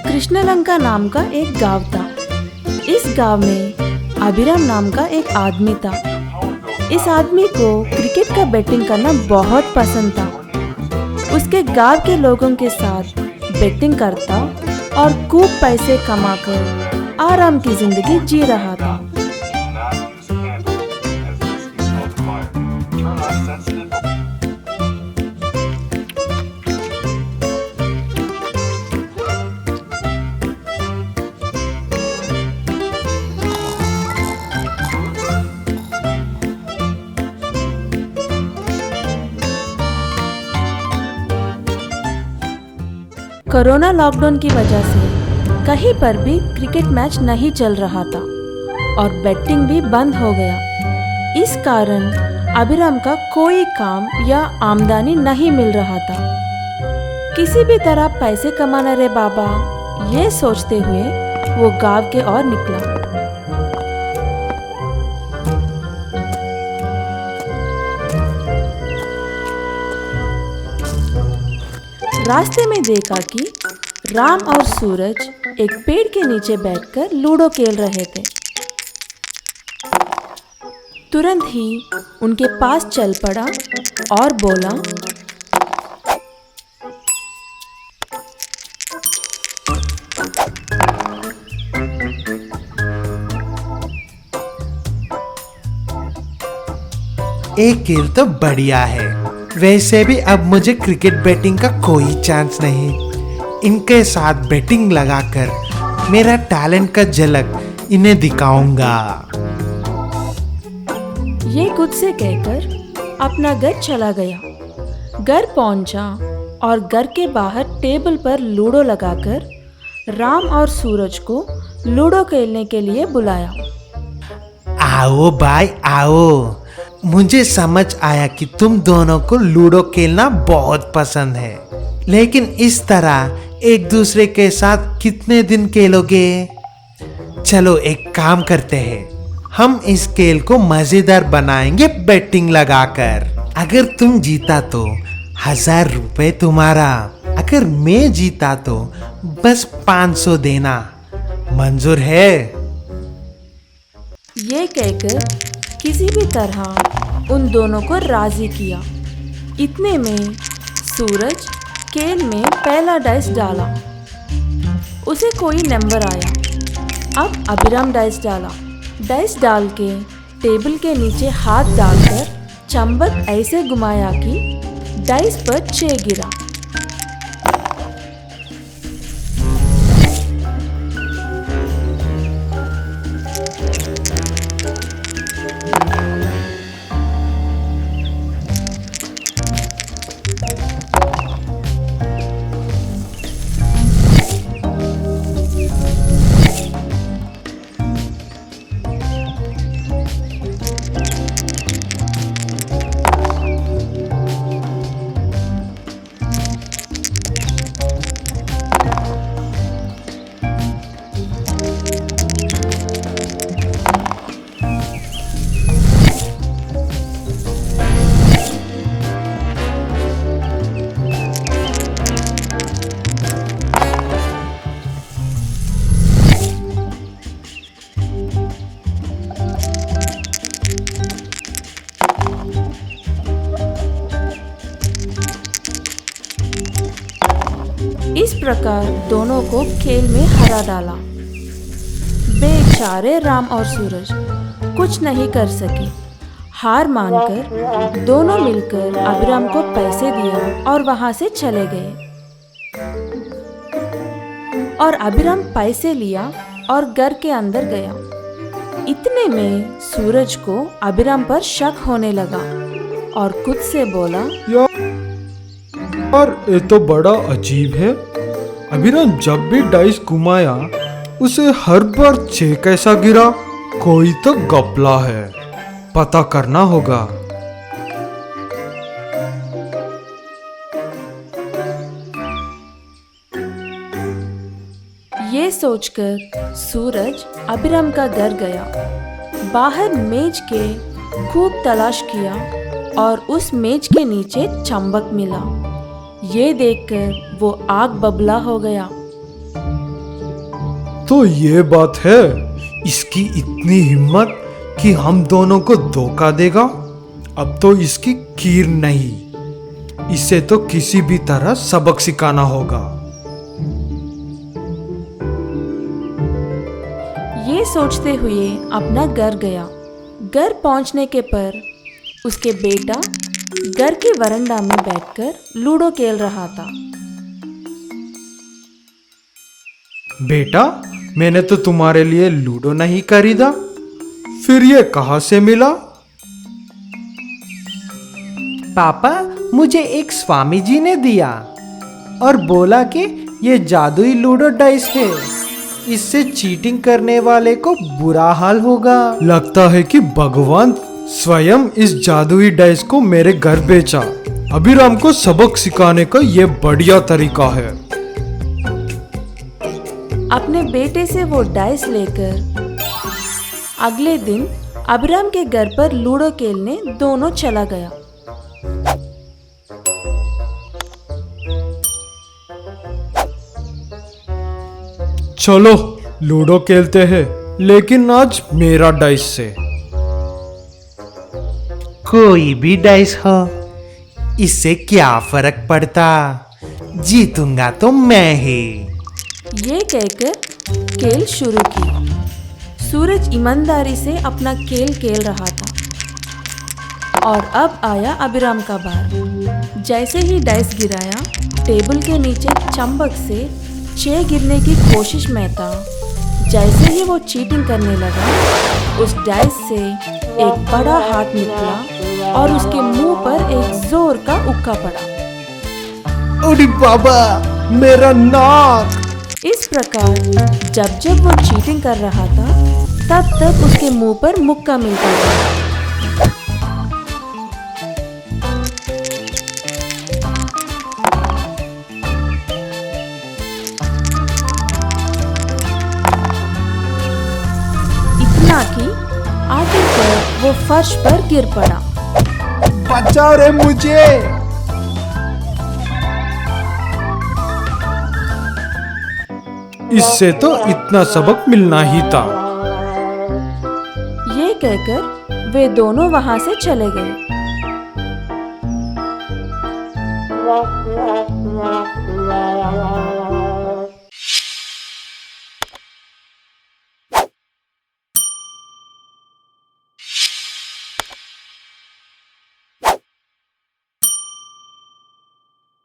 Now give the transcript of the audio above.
कृष्णलंका नाम का एक गांव था। इस गांव में अभिराम नाम का एक आदमी था। इस आदमी को क्रिकेट का बैटिंग करना बहुत पसंद था। उसके गांव के लोगों के साथ बैटिंग करता और खूब पैसे कमाकर आराम की जिंदगी जी रहा था। कोरोना लॉकडाउन की वजह से कहीं पर भी क्रिकेट मैच नहीं चल रहा था और बैटिंग भी बंद हो गया। इस कारण अभिराम का कोई काम या आमदनी नहीं मिल रहा था। किसी भी तरह पैसे कमाना रे बाबा, ये सोचते हुए वो गांव के ओर निकला। रास्ते में देखा कि राम और सूरज एक पेड़ के नीचे बैठकर लूडो खेल रहे थे। तुरंत ही उनके पास चल पड़ा और बोला, एक खेल तो बढ़िया है। वैसे भी अब मुझे क्रिकेट बैटिंग का कोई चांस नहीं। इनके साथ बैटिंग लगाकर मेरा टैलेंट का झलक इन्हें दिखाऊंगा। ये खुद से कहकर अपना घर चला गया। घर पहुंचा और घर के बाहर टेबल पर लूडो लगाकर राम और सूरज को लूडो खेलने के लिए बुलाया। आओ भाई आओ, मुझे समझ आया कि तुम दोनों को लूडो खेलना बहुत पसंद है, लेकिन इस तरह एक दूसरे के साथ कितने दिन खेलोगे? चलो एक काम करते हैं, हम इस खेल को मजेदार बनाएंगे बैटिंग लगाकर। अगर तुम जीता तो 1000 रुपए तुम्हारा, अगर मैं जीता तो बस 500 देना। मंजूर है? ये कहकर किसी भी तरह उन दोनों को राजी किया। इतने में सूरज खेल में पहला डाइस डाला। उसे कोई नंबर आया। अब अभिराम डाइस डाला। डाइस डाल के टेबल के नीचे हाथ डालकर चंबक ऐसे घुमाया कि डाइस पर 6 गिरा। इस प्रकार दोनों को खेल में हरा डाला। बेचारे राम और सूरज कुछ नहीं कर सके। हार मानकर दोनों मिलकर अभिराम को पैसे दिया और वहां से चले गए। और अभिराम पैसे लिया और घर के अंदर गया। इतने में सूरज को अभिराम पर शक होने लगा और खुद से बोला, यार ये तो बड़ा अजीब है। अभिराम जब भी डाइस घुमाया उसे हर बार 6 कैसा गिरा? कोई तो घपला है, पता करना होगा। ये सोचकर सूरज अभिराम का घर गया। बाहर मेज के खूब तलाश किया और उस मेज के नीचे चंबक मिला। ये देखकर वो आग बबला हो गया। तो ये बात है, इसकी इतनी हिम्मत कि हम दोनों को धोखा देगा। अब तो इसकी खीर नहीं, इसे तो किसी भी तरह सबक सिखाना होगा। ये सोचते हुए अपना घर गया। घर पहुंचने के पर उसके बेटा घर के वरांडा में बैठकर लूडो खेल रहा था। बेटा, मैंने तो तुम्हारे लिए लूडो नहीं खरीदा, फिर ये कहाँ से मिला? पापा, मुझे एक स्वामी जी ने दिया और बोला कि ये जादुई लूडो डाइस है, इससे चीटिंग करने वाले को बुरा हाल होगा। लगता है कि भगवान स्वयं इस जादुई डाइस को मेरे घर बेचा। अभिराम को सबक सिखाने का ये बढ़िया तरीका है। अपने बेटे से वो डाइस लेकर अगले दिन अभिराम के घर पर लूडो खेलने दोनों चला गया। चलो लूडो खेलते हैं, लेकिन आज मेरा डाइस से। कोई भी डाइस हो, इससे क्या फर्क पड़ता, जीतूंगा तो मैं ही। ये कहकर खेल शुरू की। सूरज ईमानदारी से अपना खेल रहा था और अब आया अभिराम का बार। जैसे ही डाइस गिराया, टेबल के नीचे चंबक से 6 गिरने की कोशिश में था। जैसे ही वो चीटिंग करने लगा, उस डाइस से एक बड़ा हाथ निकला और उसके मुंह पर एक जोर का उक्का पड़ा। अरे बाबा, मेरा नाक! इस प्रकार जब जब वो चीटिंग कर रहा था, तब तक उसके मुंह पर मुक्का मिलता था। इतना कि आखिरकार वो फर्श पर गिर पड़ा। बचा रे मुझे! इससे तो इतना सबक मिलना ही था। ये कहकर वे दोनों वहां से चले गए।